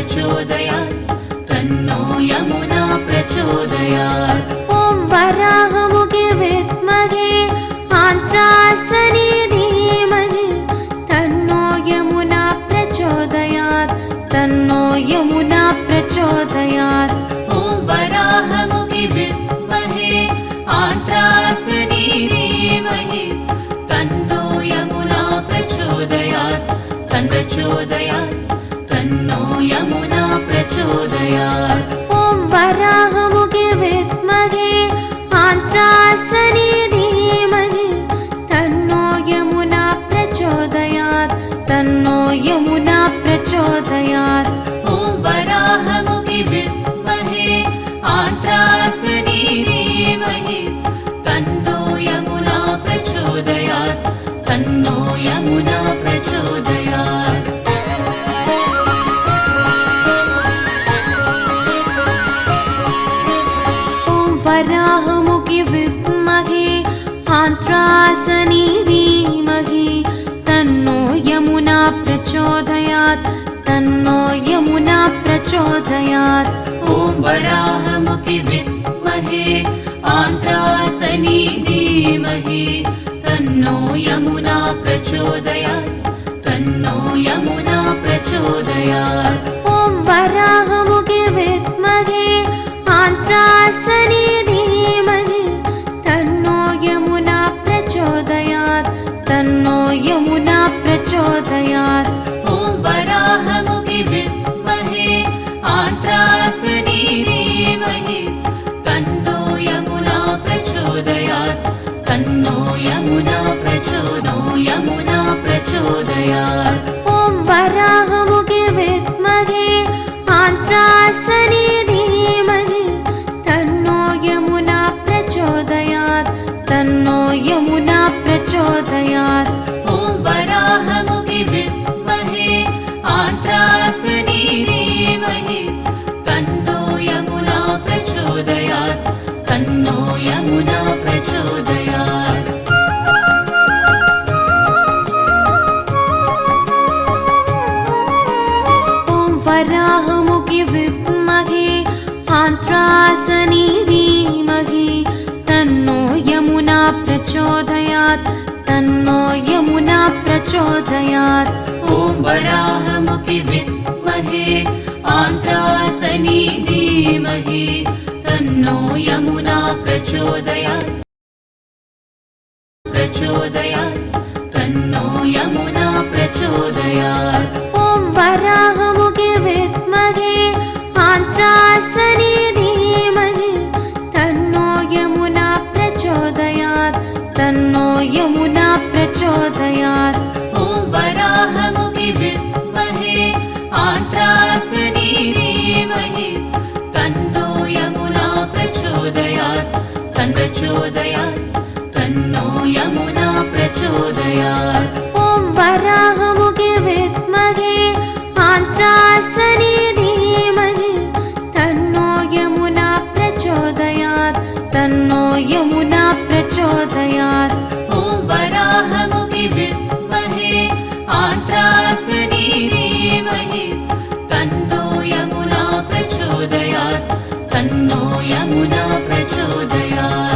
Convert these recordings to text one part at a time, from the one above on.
प्रचोदयात् तन्नो यमुना प्रचोदयात् ॐ वराहमुखे विद्महे आन्त्रासने धीमहि तन्नो यमुना प्रचोदयात् तन्नो यमुना प्रचोदयात् ॐ वराहमुखे विद्महे आन्त्रासने धीमहि तन्नो यमुना प्रचोदयात् तन्नो यमुना प्रचोदयात् ॐ वराहमुखे विद्महे आन्त्रासने धीमहि तन्नो यमुना प्रचोदयात् तन्नो यमुना प्रचोदयात् ॐ वराहमुखे विद्महे आन्त्रासने धीमहि तन्नो यमुना प्रचोदयात् तन्नो यमुना प्रचोदयात् वराहमुखे विद्महे आन्त्रासने धीमहि तन्नो यमुना प्रचोदयात् तन्नो यमुना प्रचोदयात् ॐ वराहमुखे विद्महे आन्त्रासने धीमहि तन्नो यमुना प्रचोदयात् तन्नो यमुना प्रचोदयात् ॐ वराहमुखे विद्महे आन्त्रासने धीमहि तन्नो यमुना प्रचोदयात् तन्नो यमुना प्रचोदयात् ॐ वराहमुखे विद्महे आन्त्रासने धीमहि तन्नो यमुना प्रचोदयात् तन्नो यमुना प्रचोदयात् ॐ वराहमुखे विद्महे आन्त्रासने धीमहि तन्नो यमुना प्रचोदयात् तन्नो यमुना प्रचोदयात् ॐ वराहमुखे विद्महे आन्त्रासने धीमहि तन्नो यमुना प्रचोदयात् तन्नो यमुना प्रचोदयात् ॐ वराहमुखे विद्महे आन्त्रासने धीमहि तन्नो यमुना प्रचोदयात् तन्नो यमुना प्रचोदयात् ॐ वराहमुखे विद्महे आन्त्रासने धीमहि तन्नो यमुना प्रचोदयात् तन्नो यमुना प्रचोदयात् ॐ वराहमुखे विद्महे आन्त्रासने धीमहि तन्नो यमुना प्रचोदयात् तन्नो यमुना प्रचोदयात् ॐ वराहमुखे विद्महे आन्त्रासने धीमहि तन्नो यमुना प्रचोदयात् तन्नो यमुना प्रचोदयात् ॐ वराहमुखे विद्महे आन्त्रासने धीमहि तन्नो यमुना प्रचोदयात् तन्नो यमुना प्रचोदयात् ॐ वराहमुखे विद्महे आन्त्रासने धीमहि तन्नो यमुना प्रचोदयात् तन्नो यमुना प्रचोदयात्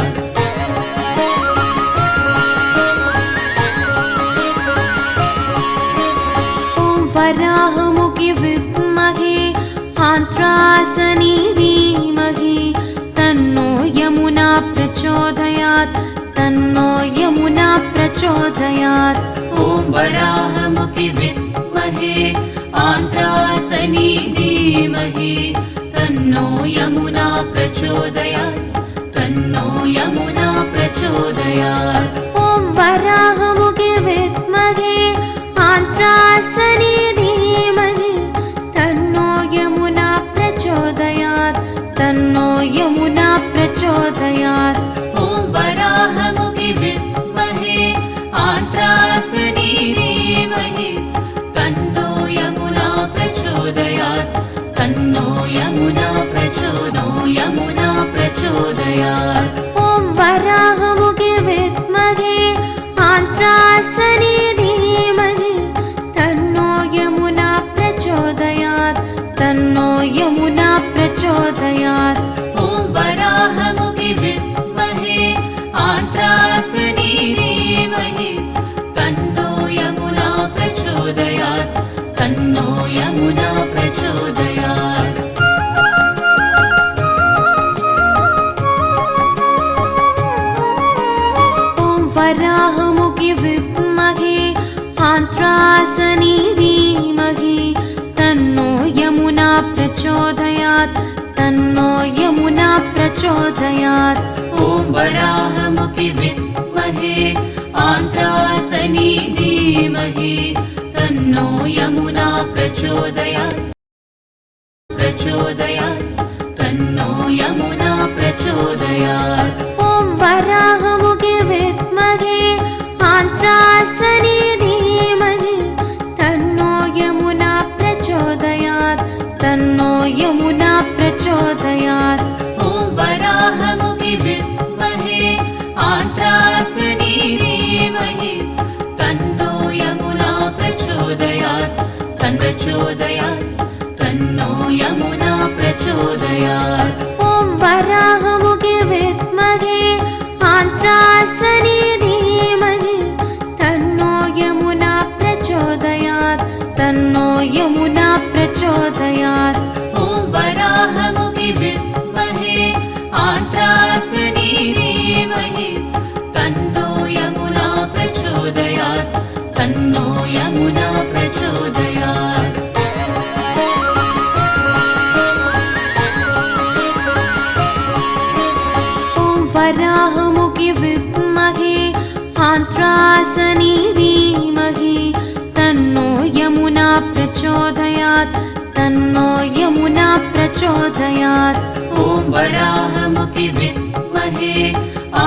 ॐ वराहमुखे विद्महे आन्त्रासने धीमहि तन्नो यमुना प्रचोदयात् तन्नो यमुना प्रचोदयात् ॐ वराहमुखे विद्महे आन्त्रासने धीमहि तन्नो यमुना प्रचोदयात् तन्नो यमुना प्रचोदयात् ॐ वराहमुखे विद्महे आन्त्रासने धीमहि तन्नो यमुना प्रचोदयात् तन्नो यमुना प्रचोदयात् ॐ वराहमुखे विद्महे आन्त्रासने धीमहि तन्नो यमुना प्रचोदयात् तन्नो यमुना प्रचोदयात् ॐ वराहमुखे विद्महे प्रचोदयात् तन्नो यमुना प्रचोदयात् ॐ वराहमुखि विद्महे आन्त्रासनी धीमहि तन्नो यमुना प्रचोदयात् तन्नो यमुना प्रचोदयात् ॐ वराहमुखे विद्महे आन्त्रासनी धीमहि तन्नो यमुना प्रचोदयात् तन्नो यमुना प्रचोदयात् ॐ वराहमुखि विद्महे आन्त्रासनी धीमहि तन्नो यमुना प्रचोदयात् तन्नो यमुना प्रचोदयात् ॐ वराहमुखे विद्महे आन्त्रासनी धीमहि तन्नो यमुना प्रचोदयात् तन्नो यमुना प्रचोदयात् ॐ वराहमुखि विद्महे आन्त्रासनी धीमहि तन्नो यमुना प्रचोदयात् तन्नो यमुना प्रचोदयात् वराहमुखि विद्महे आन्त्रासनी धीमहि तन्नो यमुना प्रचोदयात् तन्नो यमुना प्रचोदयात् ॐ वराहमुखि विद्महे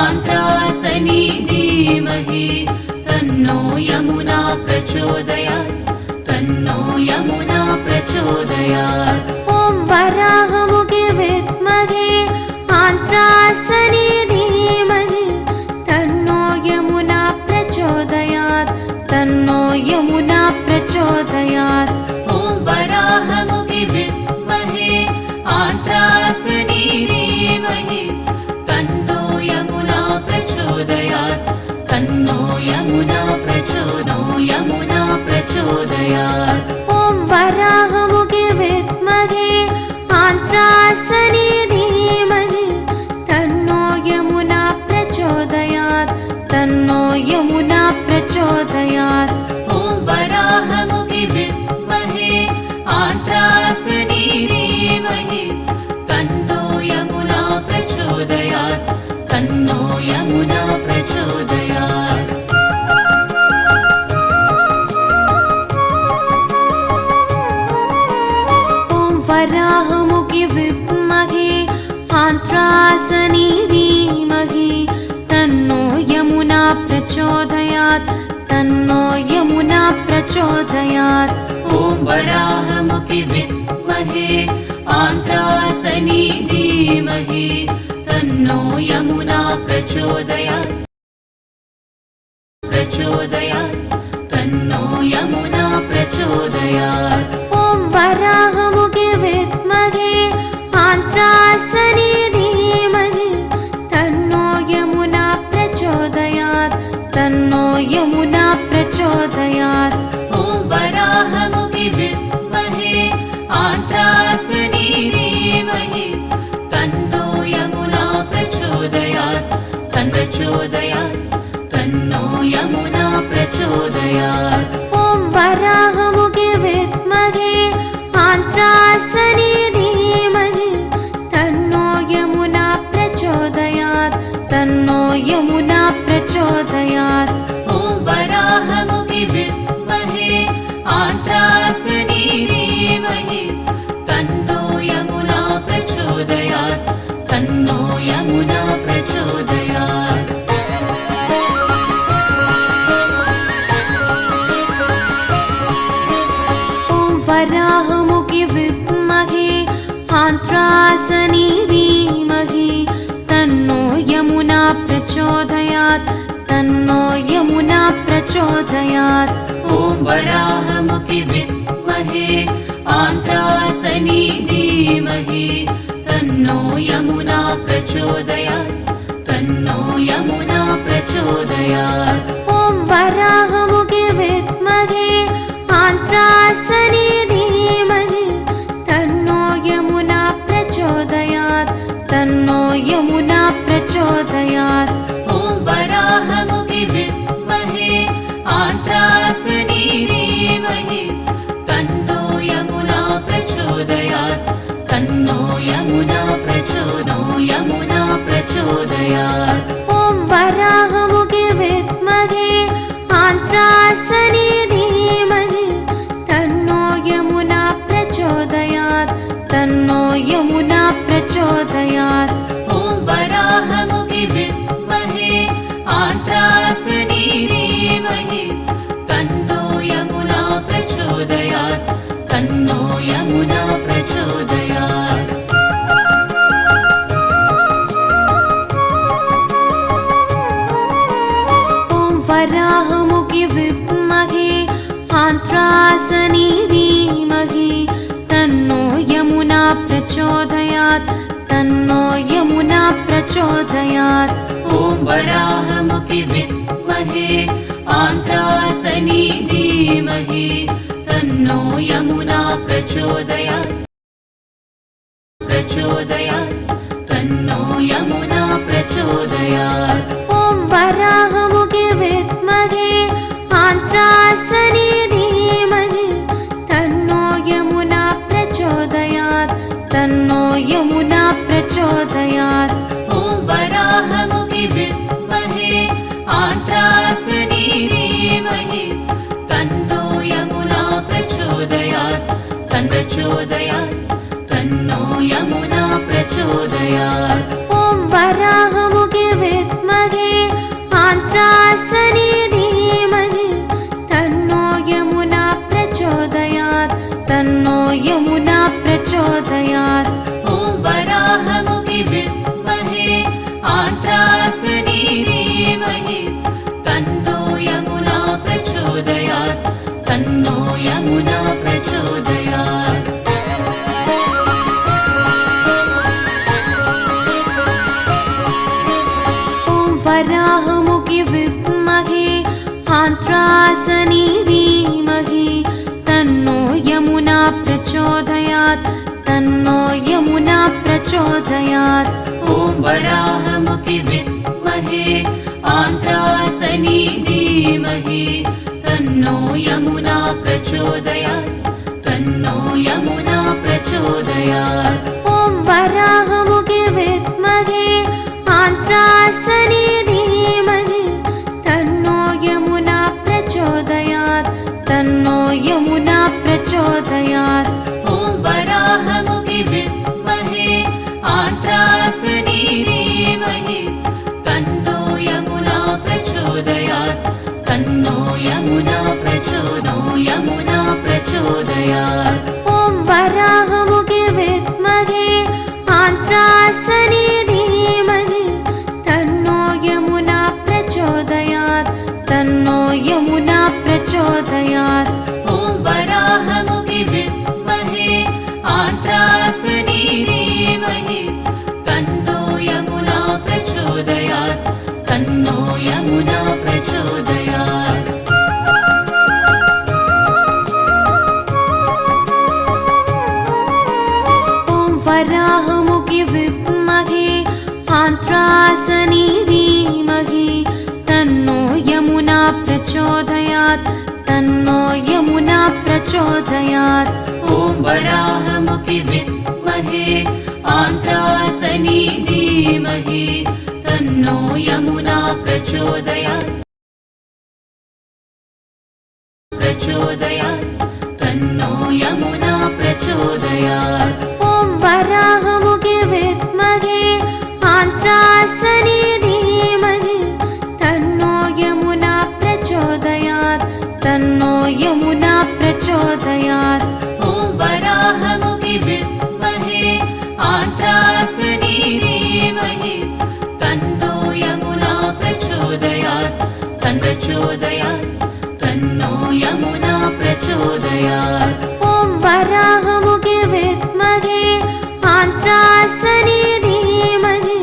आन्त्रासनी धीमहि तन्नो यमुना प्रचोदयात् तन्नो यमुना प्रचोदयात् ॐ वराहमुखि विद्महे आन्त्रासनी धीमहि तन्नो यमुना प्रचोदयात् तन्नो यमुना प्रचोदयात् ॐ वराहमुखि विद्महे आन्त्रासनी धीमहि तन्नो यमुना प्रचोदयात् तन्नो यमुना प्रचोदयात् ॐ वराहमुखि विद्महे आन्त्रासनी धीमहि तन्नो यमुना प्रचोदयात् तन्नो यमुना प्रचोदयात् ॐ वराहमुखि विद्महे आन्त्रासनी धीमहि तन्नो यमुना प्रचोदयात् तन्नो यमुना प्रचोदयात् ॐ वराहमुखि विद्महे आन्त्रासनी धीमहि तन्नो यमुना प्रचोदयात् तन्नो यमुना प्रचोदयात् ॐ वराहमुखि विद्महे आन्त्रासनी धीमहि तन्नो यमुना प्रचोदयात् तन्नो यमुना प्रचोदयात् ॐ वराहमुखि विद्महे आन्त्रासनी धीमहि तन्नो यमुना प्रचोदयात् तन्नो यमुना प्रचोदयात् ॐ वराहमुखि विद्महे आन्त्रासनी धीमहि तन्नो यमुना प्रचोदयात् तन्नो यमुना प्रचोदयात् ॐ वराहमुखि विद्महे आन्त्रासनी धीमहि तन्नो यमुना प्रचोदयात् तन्नो यमुना प्रचोदयात् ॐ वराहमुखि विद्महे आन्त्रासनी धीमहि तन्नो यमुना प्रचोदयात् तन्नो यमुना प्रचोदयात् ॐ वराहमुखि विद्महे आन्त्रासनी धीमहि तन्नो यमुना प्रचोदयात् तन्नो यमुना प्रचोदयात् ॐ वराहमुखि विद्महे आन्त्रासनी धीमहि तन्नो यमुना प्रचोदयात् तन्नो यमुना प्रचोदयात् ॐ वराहमुखि विद्महे आन्त्रासनी धीमहि तन्नो यमुना प्रचोदयात् तन्नो यमुना प्रचोदयात् ॐ वराहमुखि विद्महे आन्त्रासनी धीमहि तन्नो यमुना प्रचोदयात् प्रचोदयात् ॐ वराहमुखे विद्महे आन्त्रासने धीमहि तन्नो यमुना प्रचोदयात् तन्नो यमुना प्रचोदयात् ॐ वराहमुखे विद्महे आन्त्रासने धीमहि तन्नो यमुना प्रचोदयात् तन्नो यमुना प्रचोदयात् ॐ वराहमुखे विद्महे आन्त्रासने धीमहि तन्नो यमुना प्रचोदयात् तन्नो यमुना प्रचोदयात् ॐ वराहमुखे विद्महे आन्त्रासने धीमहि तन्नो यमुना प्रचोदयात् तन्नो यमुना प्रचोदयात् ॐ वराहमुखे विद्महे आन्त्रासने धीमहि तन्नो यमुना प्रचोदयात् तन्नो यमुना प्रचोदयात् ॐ वराहमुखे विद्महे आन्त्रासने धीमहि तन्नो यमुना प्रचोदयात् तन्नो यमुना प्रचोदयात् ॐ वराहमुखे विद्महे आन्त्रासने धीमहि तन्नो यमुना प्रचोदयात् तन्नो यमुना प्रचोदयात् ॐ वराहमुखे विद्महे आन्त्रासने धीमहि तन्नो यमुना प्रचोदयात् तन्नो यमुना प्रचोदयात् ॐ वराहमुखे विद्महे आन्त्रासने धीमहि तन्नो यमुना प्रचोदयात् तन्नो यमुना प्रचोदयात् ॐ वराहमुखे विद्महे आन्त्रासने धीमहि तन्नो यमुना प्रचोदयात् तन्नो यमुना प्रचोदयात् ॐ वराहमुखे विद्महे आन्त्रासने धीमहि तन्नो यमुना प्रचोदयात् तन्नो यमुना प्रचोदयात् ॐ वराहमुखे विद्महे आन्त्रासने धीमहि तन्नो यमुना प्रचोदयात् तन्नो यमुना प्रचोदयात् ॐ वराहमुखे विद्महे आन्त्रासने धीमहि तन्नो यमुना प्रचोदयात् तन्नो यमुना प्रचोदयात् ॐ वराहमुखे विद्महे आन्त्रासने धीमहि तन्नो यमुना प्रचोदयात् तन्नो यमुना प्रचोदयात् ॐ वराहमुखे विद्महे आन्त्रासने धीमहि तन्नो यमुना प्रचोदयात् तन्नो यमुना प्रचोदयात् ॐ वराहमुखे विद्महे आन्त्रासने धीमहि तन्नो यमुना प्रचोदयात् तन्नो यमुना प्रचोदयात् ॐ वराहमुखे विद्महे आन्त्रासने धीमहि तन्नो यमुना प्रचोदयात् तन्नो यमुना प्रचोदयात् ॐ वराहमुखे विद्महे आन्त्रासने धीमहि तन्नो यमुना प्रचोदयात् तन्नो यमुना प्रचोदयात् ॐ वराहमुखे विद्महे आन्त्रासने धीमहि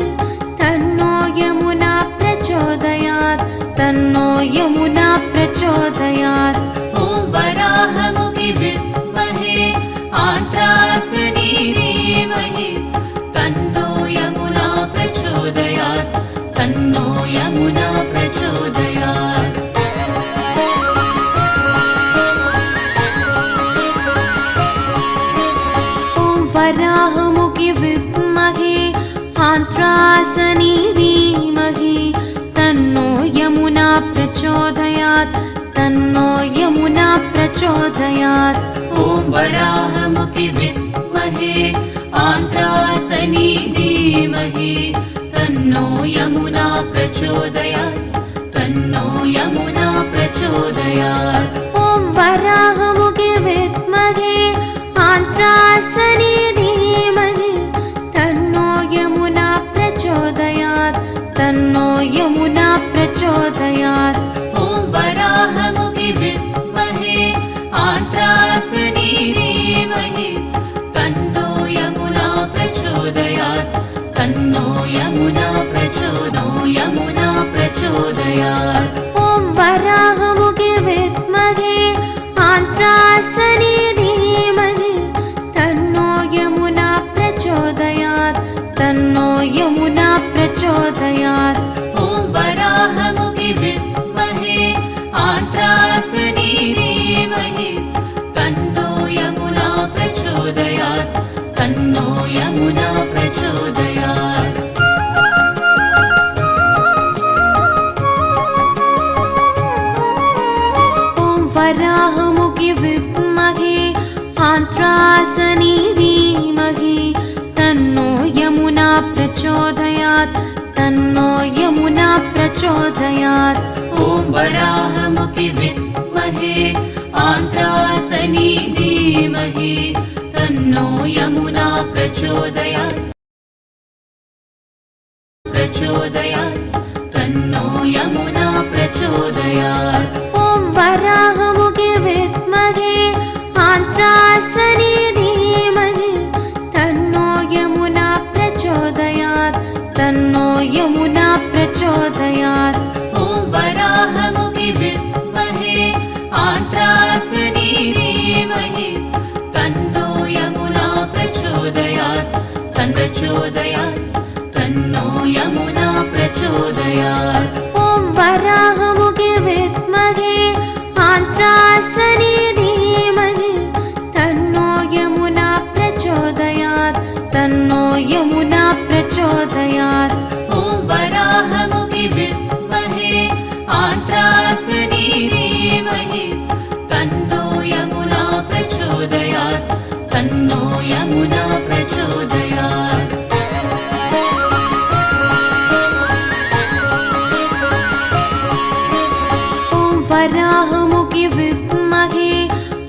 तन्नो यमुना प्रचोदयात् तन्नो यमुना प्रचोदयात् ॐ वराहमुखे विद्महे आन्त्रासने धीमहि तन्नो यमुना प्रचोदयात् तन्नो यमुना प्रचोदयात् ॐ वराहमुखे विद्महे आन्त्रासने धीमहि धीमहि तन्नो यमुना प्रचोदयात् तन्नो यमुना प्रचोदयात् ॐ वराहमुखि विद्महे आन्त्रासनी धीमहि तन्नो यमुना प्रचोदयात् तन्नो यमुना प्रचोदयात् ॐ वराहमुखे विद्महे आन्त्रासनी धीमहि तन्नो यमुना प्रचोदयात् तन्नो यमुना प्रचोदयात् ॐ वराहमुखि विद्महे आन्त्रासनी धीमहि तन्नो यमुना प्रचोदयात् तन्नो यमुना प्रचोदयात् ॐ वराहमुखे विद्महे आन्त्रासनी धीमहि तन्नो यमुना प्रचोदयात् तन्नो यमुना प्रचोदयात् ॐ वराहमुखि विद्महे आन्त्रासनी धीमहि तन्नो यमुना प्रचोदयात् तन्नो यमुना प्रचोदयात् ॐ वराहमुखे विद्महे आन्त्रासनी धीमहि तन्नो यमुना प्रचोदयात् तन्नो यमुना प्रचोदयात् ॐ वराहमुखि विद्महे आन्त्रासनी धीमहि तन्नो यमुना प्रचोदयात् तन्नो यमुना प्रचोदयात् ॐ वराहमुखे विद्महे आन्त्रासनी धीमहि तन्नो यमुना प्रचोदयात् तन्नो यमुना प्रचोदयात् ॐ वराहमुखि विद्महे आन्त्रासनी धीमहि तन्नो यमुना प्रचोदयात् तन्नो यमुना प्रचोदयात् ॐ वराहमुखे विद्महे आन्त्रासनी धीमहि तन्नो यमुना प्रचोदयात् तन्नो यमुना प्रचोदयात् ॐ वराहमुखि विद्महे आन्त्रासनी धीमहि तन्नो यमुना प्रचोदयात् तन्नो यमुना प्रचोदयात् ॐ वराहमुखे विद्महे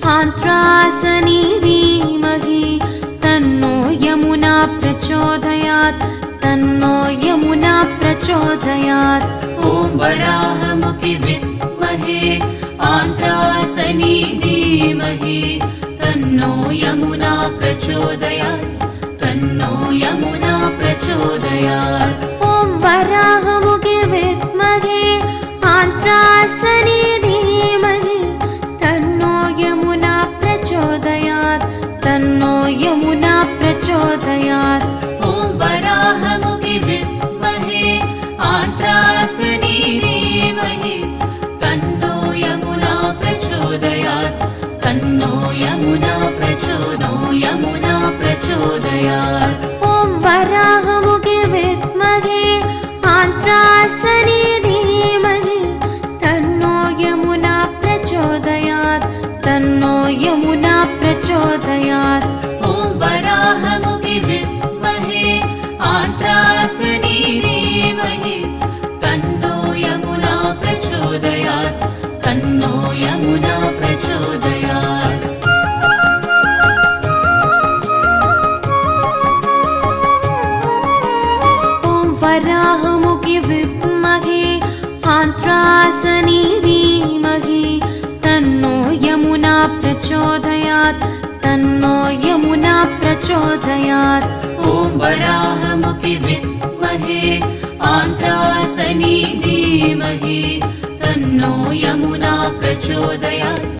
आन्त्रासनी धीमहि तन्नो यमुना प्रचोदयात् तन्नो यमुना प्रचोदयात् ॐ वराहमुखि विद्महे आन्त्रासनी धीमहि तन्नो यमुना प्रचोदयात् तन्नो यमुना प्रचोदयात् ॐ वराहमुखे विद्महे आन्त्रासनी धीमहि तन्नो यमुना प्रचोदयात् तन्नो यमुना प्रचोदयात् ॐ वराहमुखि विद्महे आन्त्रासनी धीमहि तन्नो यमुना प्रचोदयात् तन्नो यमुना प्रचोदयात् ॐ वराहमुखे विद्महे आन्त्रासनी धीमहि तन्नो यमुना प्रचोदयात् तन्नो यमुना प्रचोदयात् ॐ वराहमुखि विद्महे आन्त्रासनी धीमहि तन्नो यमुना प्रचोदयात् तन्नो यमुना प्रचोदयात् ॐ वराहमुखे विद्महे आन्त्रासनी धीमहि तन्नो यमुना प्रचोदयात् तन्नो यमुना प्रचोदयात् ॐ वराहमुखि विद्महे आन्त्रासनी धीमहि तन्नो यमुना प्रचोदयात्